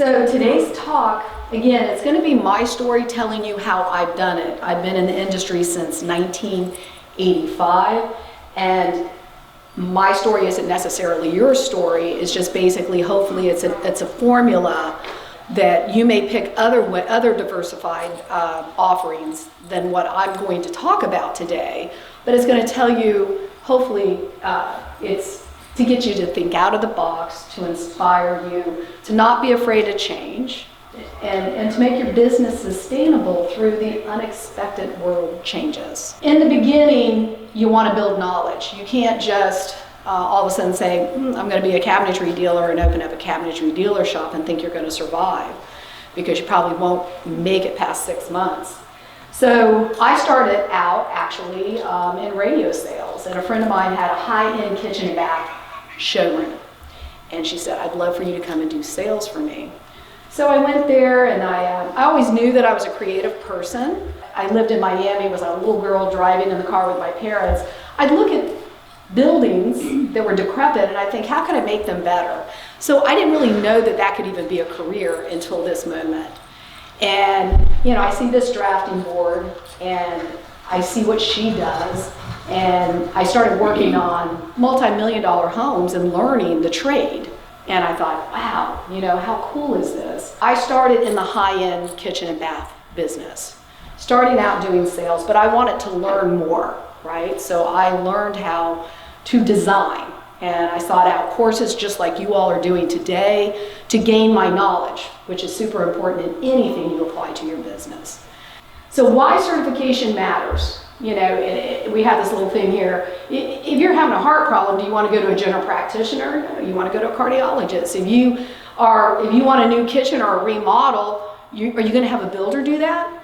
So today's talk, again, it's going to be my story telling you how I've done it. I've been in the industry since 1985, and my story isn't necessarily your story. It's just basically, hopefully, it's a formula that you may pick other diversified offerings than what I'm going to talk about today. But it's going to tell you, hopefully, it's to get you to think out of the box, to inspire you, to not be afraid of change, and to make your business sustainable through the unexpected world changes. In the beginning, you want to build knowledge. You can't just all of a sudden say, I'm going to be a cabinetry dealer and open up a cabinetry dealer shop and think you're going to survive, because you probably won't make it past 6 months. So I started out actually in radio sales, and a friend of mine had a high-end kitchen and bath showroom, and she said, I'd love for you to come and do sales for me. So I went there, and I always knew that I was a creative person. I lived in Miami, was a little girl driving in the car with my parents. I'd look at buildings that were decrepit, and I think, how can I make them better? So I didn't really know that that could even be a career until this moment. And I see this drafting board, and I see what she does, and I started working on multi-million-dollar homes and learning the trade. And I thought, wow, how cool is this? I started in the high-end kitchen and bath business, starting out doing sales, but I wanted to learn more, right? So I learned how to design, and I sought out courses just like you all are doing today to gain my knowledge, which is super important in anything you apply to your business. So why certification matters? We have this little thing here. If you're having a heart problem, do you want to go to a general practitioner? No, you want to go to a cardiologist. If you want a new kitchen or a remodel, are you going to have a builder do that?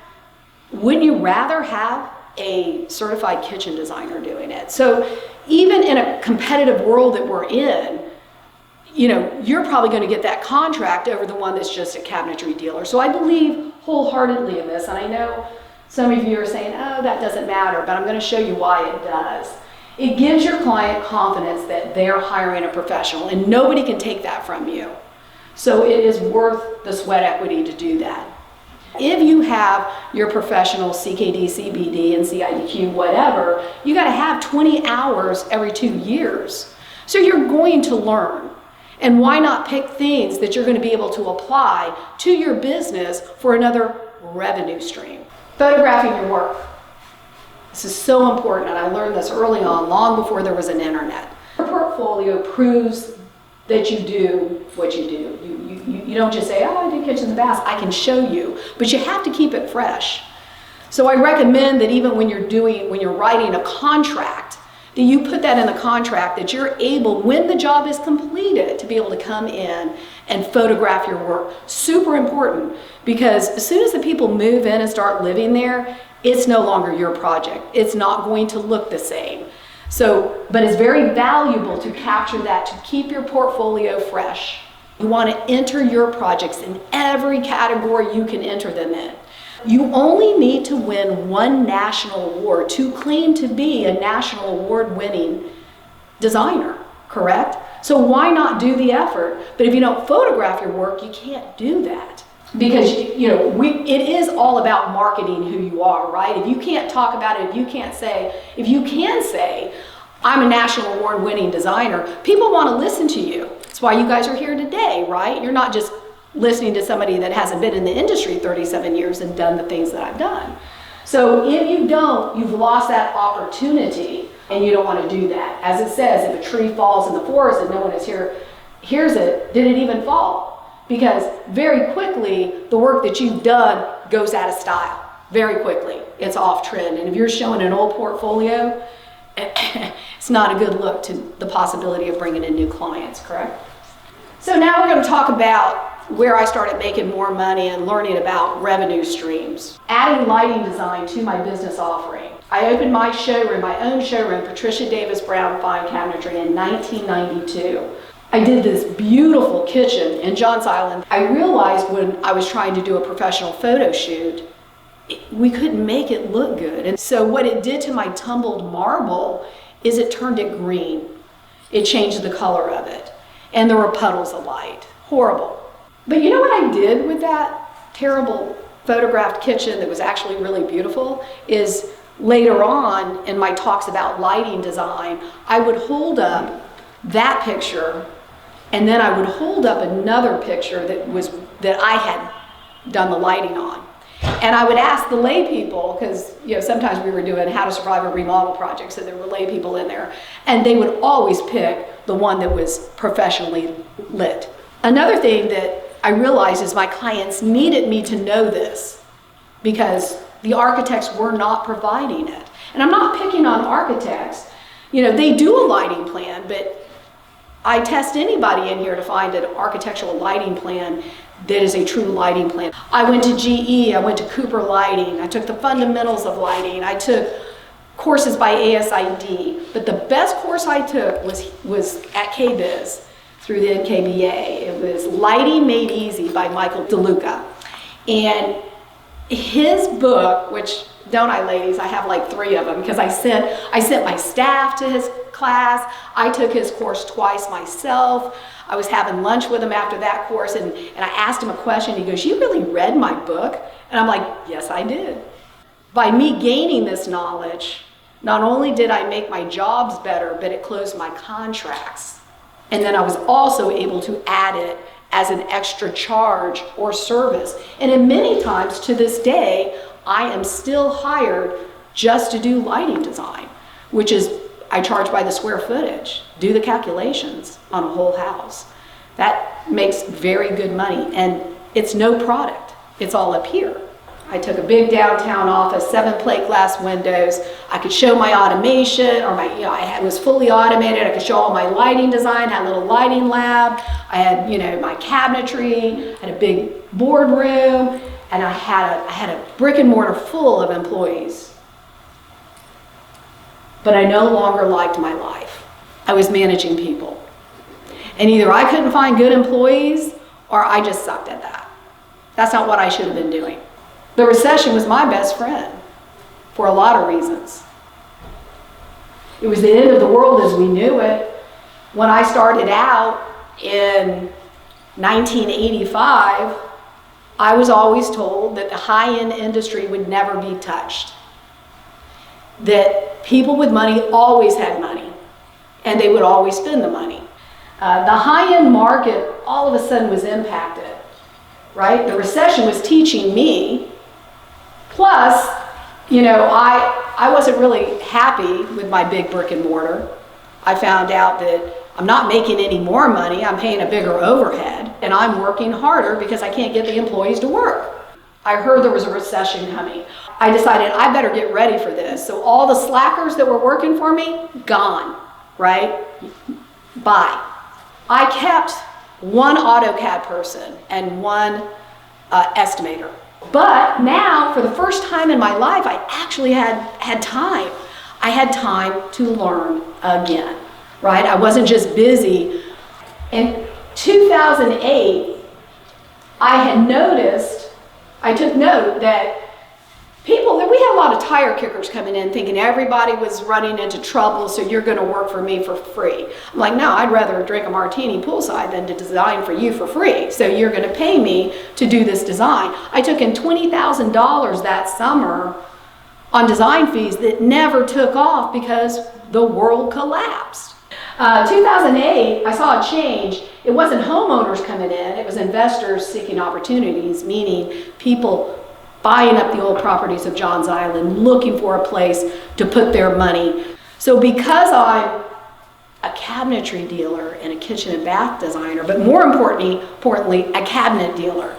Wouldn't you rather have a certified kitchen designer doing it? So even in a competitive world that we're in, you're probably going to get that contract over the one that's just a cabinetry dealer. So I believe wholeheartedly in this, and I know some of you are saying, oh, that doesn't matter, but I'm going to show you why it does. It gives your client confidence that they're hiring a professional, and nobody can take that from you. So it is worth the sweat equity to do that. If you have your professional CKD, CBD, and CIDQ, whatever, you got to have 20 hours every 2 years. So you're going to learn. And why not pick things that you're going to be able to apply to your business for another revenue stream? Photographing your work. This is so important, and I learned this early on, long before there was an internet. Your portfolio proves that you do what you do. You don't just say, oh, I do kitchens and baths. I can show you, but you have to keep it fresh. So I recommend that even when you're writing a contract, that you put that in the contract, that you're able, when the job is completed, to be able to come in and photograph your work. Super important, because as soon as the people move in and start living there, it's no longer your project. It's not going to look the same. So, but it's very valuable to capture that, to keep your portfolio fresh. You want to enter your projects in every category you can enter them in. You only need to win one national award to claim to be a national award-winning designer, correct? So why not do the effort? But if you don't photograph your work, you can't do that. Because it is all about marketing who you are, right? If you can't talk about it, if you can say, I'm a national award-winning designer, people want to listen to you. That's why you guys are here today, right? You're not just listening to somebody that hasn't been in the industry 37 years and done the things that I've done. So if you don't, you've lost that opportunity, and you don't want to do that. As it says, if a tree falls in the forest and no one hears it, did it even fall? Because very quickly, the work that you've done goes out of style. Very quickly, it's off trend. And if you're showing an old portfolio, it's not a good look to the possibility of bringing in new clients, correct? So now we're going to talk about where I started making more money and learning about revenue streams. Adding lighting design to my business offering. I opened my showroom, my own showroom, Patricia Davis Brown Fine Cabinetry, in 1992. I did this beautiful kitchen in Johns Island. I realized when I was trying to do a professional photo shoot, we couldn't make it look good. And so what it did to my tumbled marble is it turned it green. It changed the color of it. And there were puddles of light. Horrible. But you know what I did with that terrible photographed kitchen that was actually really beautiful is later on in my talks about lighting design, I would hold up that picture and then I would hold up another picture that I had done the lighting on. And I would ask the lay people, because sometimes we were doing how to survive a remodel project, so there were lay people in there, and they would always pick the one that was professionally lit. Another thing that I realized is my clients needed me to know this because the architects were not providing it. And I'm not picking on architects. They do a lighting plan, but I test anybody in here to find an architectural lighting plan that is a true lighting plan. I went to GE, I went to Cooper Lighting, I took the fundamentals of lighting, I took courses by ASID, but the best course I took was at KBIS through the NKBA. It was Lighting Made Easy by Michael DeLuca. And his book, which, don't I ladies, I have like 3 of them because I sent my staff to his class. I took his course twice myself. I was having lunch with him after that course and I asked him a question. He goes, "You really read my book?" And I'm like, "Yes, I did." By me gaining this knowledge, not only did I make my jobs better, but it closed my contracts. And then I was also able to add it as an extra charge or service. And in many times to this day, I am still hired just to do lighting design, which is I charge by the square footage, do the calculations on a whole house. That makes very good money, and it's no product. It's all up here. I took a big downtown office, 7 plate glass windows. I could show my automation, or it was fully automated. I could show all my lighting design, had a little lighting lab. I had, my cabinetry, had a big boardroom, and I had a brick and mortar full of employees. But I no longer liked my life. I was managing people. And either I couldn't find good employees or I just sucked at that. That's not what I should have been doing. The recession was my best friend for a lot of reasons. It was the end of the world as we knew it. When I started out in 1985, I was always told that the high-end industry would never be touched. That people with money always had money, and they would always spend the money. The high-end market all of a sudden was impacted, right? The recession was teaching me. Plus, I wasn't really happy with my big brick and mortar. I found out that I'm not making any more money, I'm paying a bigger overhead, and I'm working harder because I can't get the employees to work. I heard there was a recession coming. I decided I better get ready for this. So all the slackers that were working for me, gone, right? Bye. I kept one AutoCAD person and one estimator. But now, for the first time in my life, I actually had time. I had time to learn again, right? I wasn't just busy. In 2008, I took note that we had a lot of tire kickers coming in thinking everybody was running into trouble, so you're going to work for me for free. I'm like, no, I'd rather drink a martini poolside than to design for you for free. So you're going to pay me to do this design. I took in $20,000 that summer on design fees that never took off because the world collapsed. 2008, I saw a change. It wasn't homeowners coming in, it was investors seeking opportunities, meaning people buying up the old properties of Johns Island, looking for a place to put their money. So because I'm a cabinetry dealer and a kitchen and bath designer, but more importantly, a cabinet dealer,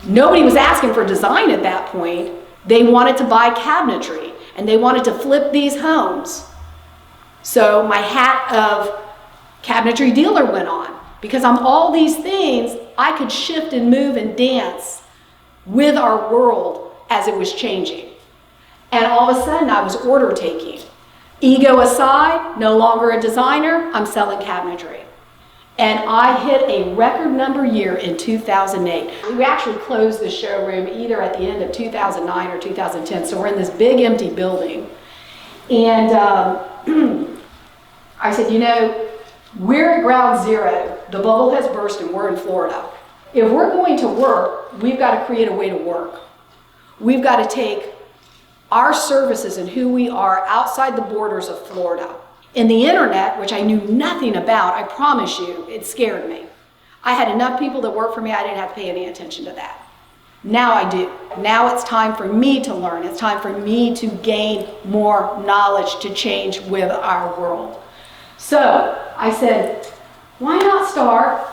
nobody was asking for design at that point. They wanted to buy cabinetry and they wanted to flip these homes. So my hat of cabinetry dealer went on. Because I'm all these things, I could shift and move and dance with our world as it was changing. And all of a sudden I was order taking. Ego aside, no longer a designer, I'm selling cabinetry. And I hit a record number year in 2008. We actually closed the showroom either at the end of 2009 or 2010. So we're in this big empty building. And I said, we're at ground zero. The bubble has burst and we're in Florida. If we're going to work, we've got to create a way to work. We've got to take our services and who we are outside the borders of Florida. In the internet, which I knew nothing about, I promise you, it scared me. I had enough people that worked for me, I didn't have to pay any attention to that. Now I do. Now it's time for me to learn. It's time for me to gain more knowledge to change with our world. So I said, why not start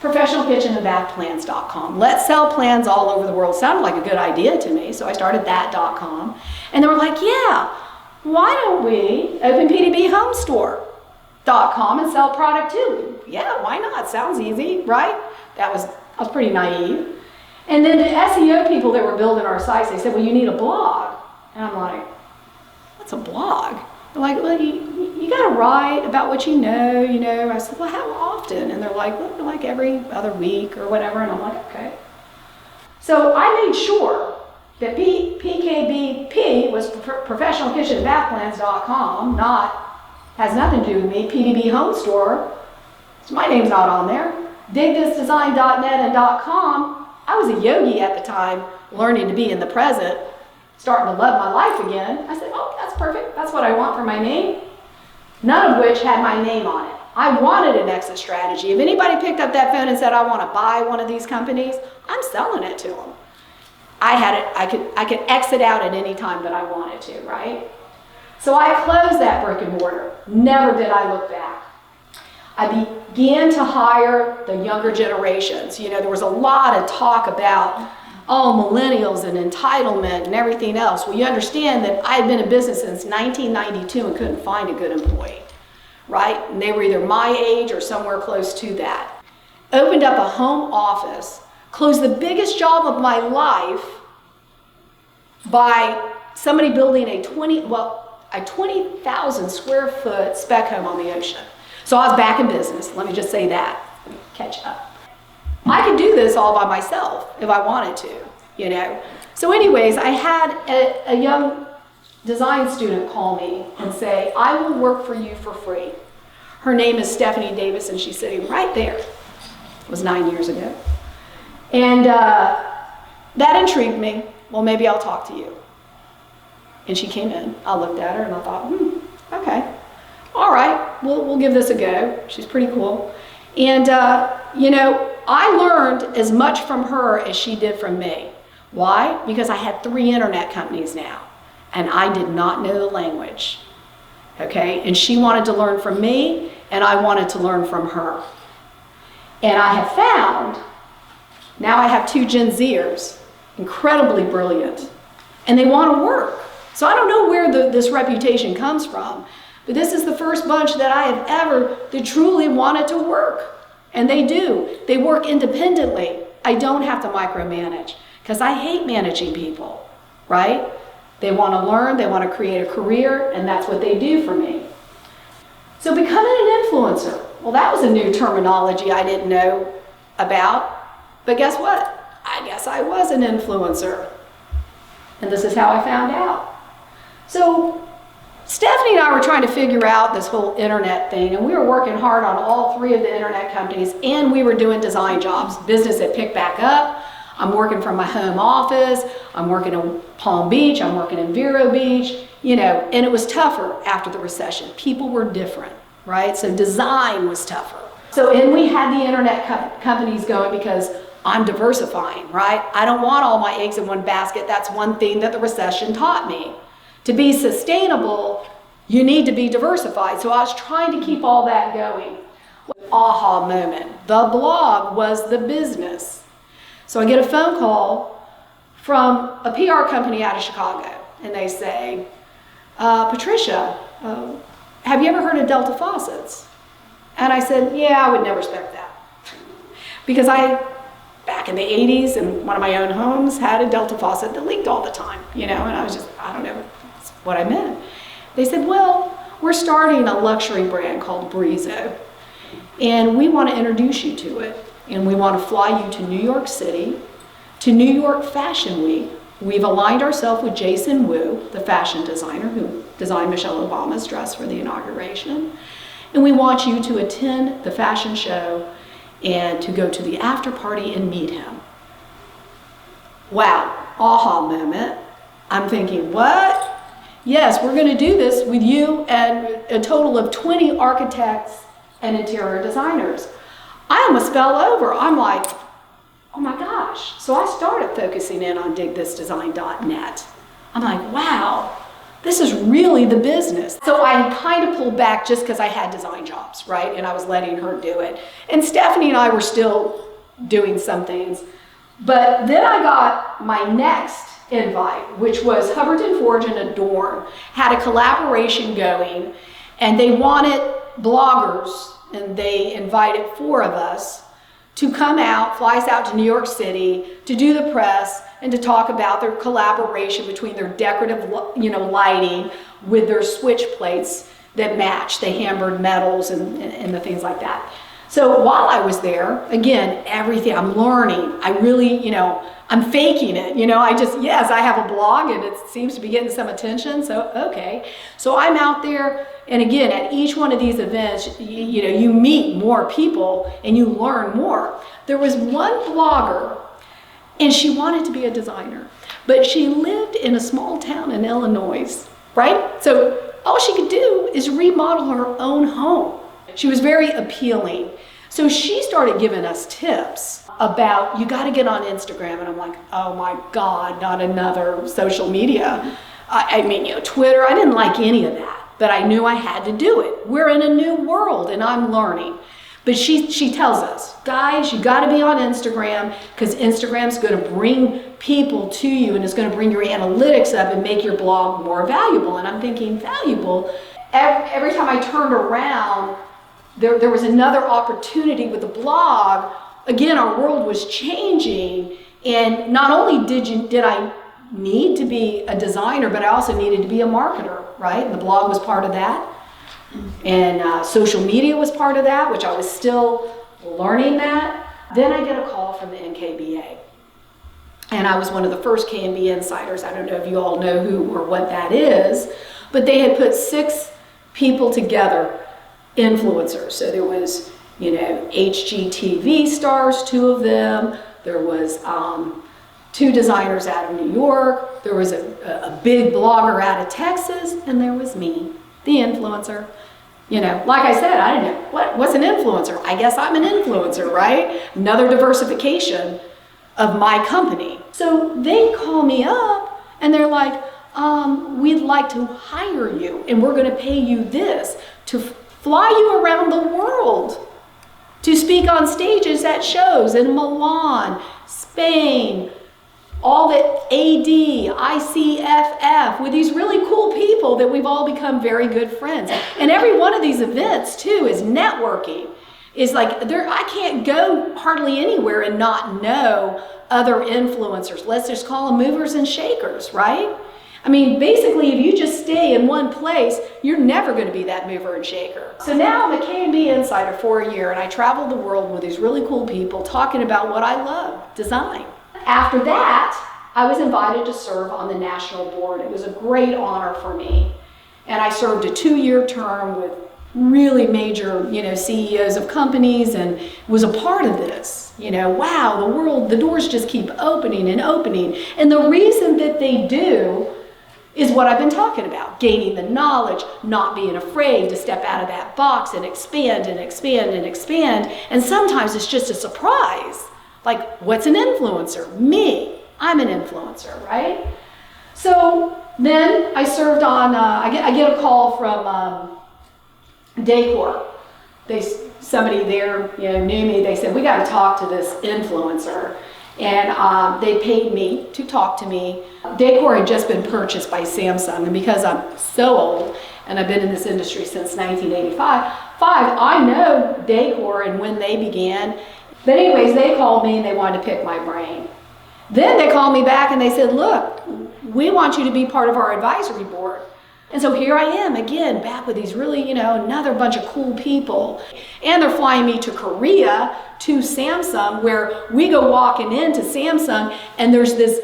professionalkitchenandbathplans.com? Let's sell plans all over the world. Sounded like a good idea to me, so I started that.com. And they were like, yeah, why don't we open PDB homestore.com and sell product too? Yeah, why not? Sounds easy, right? I was pretty naive. And then the SEO people that were building our sites, they said, well, you need a blog. And I'm like, what's a blog? They're like, well, you got to write about what you know. I said, well, how often? And they're like, well, like every other week or whatever. And I'm like, okay. So I made sure that PKBP was professionalkitchenandbathplans.com, has nothing to do with me. PDB Home Store, so my name's not on there. digthisdesign.net and .com. I was a yogi at the time, learning to be in the present, starting to love my life again. I said, oh, that's perfect. That's what I want for my name. None of which had my name on it. I wanted an exit strategy. If anybody picked up that phone and said, I want to buy one of these companies, I'm selling it to them. I had it. I could exit out at any time that I wanted to, right? So I closed that brick and mortar. Never did I look back. I began to hire the younger generations. There was a lot of talk about, millennials and entitlement and everything else. Well, you understand that I had been in business since 1992 and couldn't find a good employee, right? And they were either my age or somewhere close to that. Opened up a home office, closed the biggest job of my life by somebody building a 20,000 square foot spec home on the ocean. So I was back in business, let me just say that, catch up. I could do this all by myself if I wanted to, So anyways, I had a young design student call me and say, I will work for you for free. Her name is Stephanie Davis and she's sitting right there. It was 9 years ago. And that intrigued me. Well, maybe I'll talk to you. And she came in, I looked at her and I thought, okay. All right, we'll give this a go. She's pretty cool. And, I learned as much from her as she did from me. Why? Because I had 3 internet companies now, and I did not know the language, okay? And she wanted to learn from me, and I wanted to learn from her. And I have found, now I have 2 Gen Zers, incredibly brilliant, and they want to work. So I don't know where this reputation comes from, but this is the first bunch that I have ever that truly wanted to work. And they do. They work independently. I don't have to micromanage because I hate managing people, right? They want to learn, they want to create a career, and that's what they do for me. So becoming an influencer. Well, that was a new terminology I didn't know about. But guess what? I guess I was an influencer. And this is how I found out. So Stephanie and I were trying to figure out this whole internet thing, and we were working hard on all 3 of the internet companies, and we were doing design jobs. Business had picked back up. I'm working from my home office. I'm working in Palm Beach. I'm working in Vero Beach, and it was tougher after the recession. People were different, right? So design was tougher. And we had the internet companies going because I'm diversifying, right? I don't want all my eggs in one basket. That's one thing that the recession taught me. To be sustainable, you need to be diversified. So I was trying to keep all that going. Aha moment. The blog was the business. So I get a phone call from a PR company out of Chicago, and they say, Patricia, have you ever heard of Delta faucets? And I said, yeah, I would never expect that. Because back in the 80s, in one of my own homes, had a Delta faucet that leaked all the time, and I was just, I don't know what I meant. They said, well, we're starting a luxury brand called Brizo, and we want to introduce you to it, and we want to fly you to New York City, to New York Fashion Week. We've aligned ourselves with Jason Wu, the fashion designer who designed Michelle Obama's dress for the inauguration, and we want you to attend the fashion show and to go to the after party and meet him. Wow, aha moment. I'm thinking, what? Yes, we're going to do this with you and a total of 20 architects and interior designers. I almost fell over. I'm like, oh my gosh. So I started focusing in on digthisdesign.net. I'm like, wow, this is really the business. So I kind of pulled back just because I had design jobs, right? And I was letting her do it. And Stephanie and I were still doing some things. But then I got my next invite, which was Hubbard and Forge and Adorn, had a collaboration going, and they wanted bloggers, and they invited 4 of us to come out, fly us out to New York City to do the press and to talk about their collaboration between their decorative, lighting with their switch plates that match the hammered metals and the things like that. So while I was there, again, everything I'm learning, I really, I'm faking it. I have a blog and it seems to be getting some attention. So, okay. So I'm out there. And again, at each one of these events, you meet more people and you learn more. There was one blogger and she wanted to be a designer, but she lived in a small town in Illinois, right? So all she could do is remodel her own home. She was very appealing. So she started giving us tips about, you got to get on Instagram. And I'm like, oh my God, not another social media. Twitter, I didn't like any of that, but I knew I had to do it. We're in a new world and I'm learning. But she tells us, guys, you got to be on Instagram because Instagram's going to bring people to you and it's going to bring your analytics up and make your blog more valuable. And I'm thinking, valuable? Every time I turned around, there was another opportunity with the blog. Again, our world was changing, and not only did I need to be a designer, but I also needed to be a marketer, right? And the blog was part of that, and social media was part of that, which I was still learning that. Then I get a call from the NKBA, and I was one of the first KMB insiders. I don't know if you all know who or what that is, but they had put 6 people together, influencers. So there was, HGTV stars, 2 of them. There was 2 designers out of New York. There was a big blogger out of Texas, and there was me, the influencer. Like I said, I didn't know what's an influencer. I guess I'm an influencer, right? Another diversification of my company. So they call me up and they're like, we'd like to hire you, and we're going to pay you this to fly you around the world to speak on stages at shows in Milan, Spain, all the AD, ICFF, with these really cool people that we've all become very good friends. And every one of these events too is networking. Is like, I can't go hardly anywhere and not know other influencers. Let's just call them movers and shakers, right? Basically, if you just stay in one place, you're never going to be that mover and shaker. So now I'm a KMB insider for a year, and I travel the world with these really cool people talking about what I love, design. After that, I was invited to serve on the national board. It was a great honor for me. And I served a 2-year term with really major, CEOs of companies, and was a part of this. Wow, the world, the doors just keep opening and opening. And the reason that they do is what I've been talking about, gaining the knowledge, not being afraid to step out of that box and expand and expand and expand. And sometimes it's just a surprise. Like, what's an influencer? Me, I'm an influencer, right? So then I served on, I get a call from Decor. Somebody there knew me. They said, we got to talk to this influencer. And they paid me to talk to me. Decor had just been purchased by Samsung, and because I'm so old and I've been in this industry since 1985, I know Decor and when they began. But anyways, they called me and they wanted to pick my brain. Then they called me back and they said, look, we want you to be part of our advisory board. And so here I am again, back with these really, another bunch of cool people. And they're flying me to Korea, to Samsung, where we go walking into Samsung, and there's this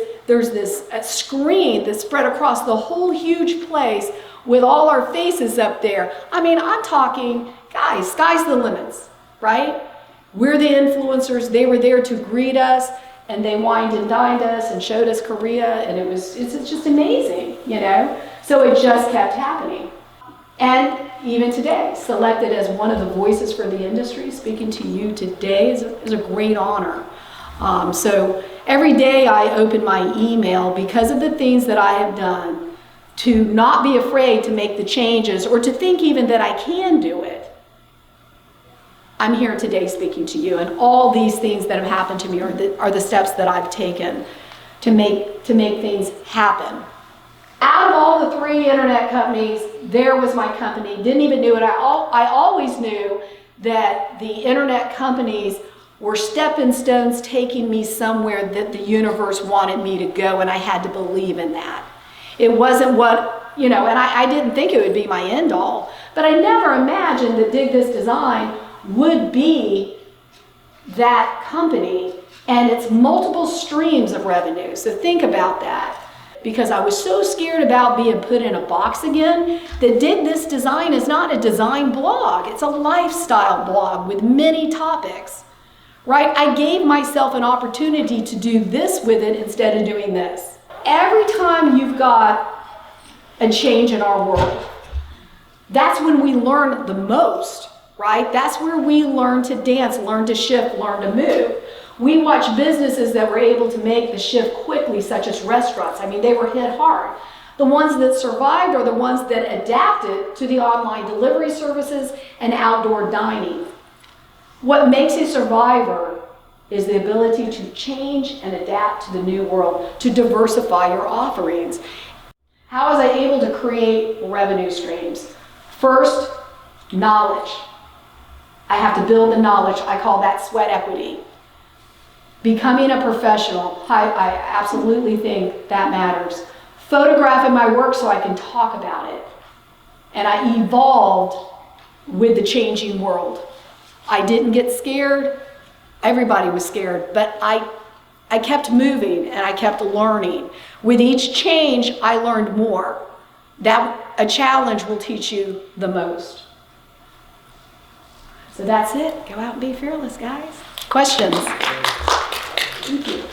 screen that's spread across the whole huge place with all our faces up there. I'm talking, guys, sky's the limits, right? We're the influencers. They were there to greet us, and they wined and dined us and showed us Korea, and it's just amazing, you know? So it just kept happening. And even today, selected as one of the voices for the industry, speaking to you today is a great honor. So every day I open my email because of the things that I have done to not be afraid to make the changes or to think even that I can do it. I'm here today speaking to you, and all these things that have happened to me are the steps that I've taken to make things happen. Out of all the 3 internet companies, there was my company. Didn't even know it. I always knew that the internet companies were stepping stones taking me somewhere that the universe wanted me to go, and I had to believe in that. It wasn't what, you know, and I didn't think it would be my end all, but I never imagined that Dig This Design would be that company and its multiple streams of revenue. So think about that. Because I was so scared about being put in a box again, that Dig This Design is not a design blog. It's a lifestyle blog with many topics, right? I gave myself an opportunity to do this with it instead of doing this. Every time you've got a change in our world, that's when we learn the most, right? That's where we learn to dance, learn to shift, learn to move. We watch businesses that were able to make the shift quickly, such as restaurants. I mean, they were hit hard. The ones that survived are the ones that adapted to the online delivery services and outdoor dining. What makes a survivor is the ability to change and adapt to the new world, to diversify your offerings. How was I able to create revenue streams? First, knowledge. I have to build the knowledge. I call that sweat equity. Becoming a professional, I absolutely think that matters. Photographing my work so I can talk about it. And I evolved with the changing world. I didn't get scared. Everybody was scared, but I kept moving and I kept learning. With each change, I learned more. That a challenge will teach you the most. So that's it. Go out and be fearless, guys. Questions? Thank you.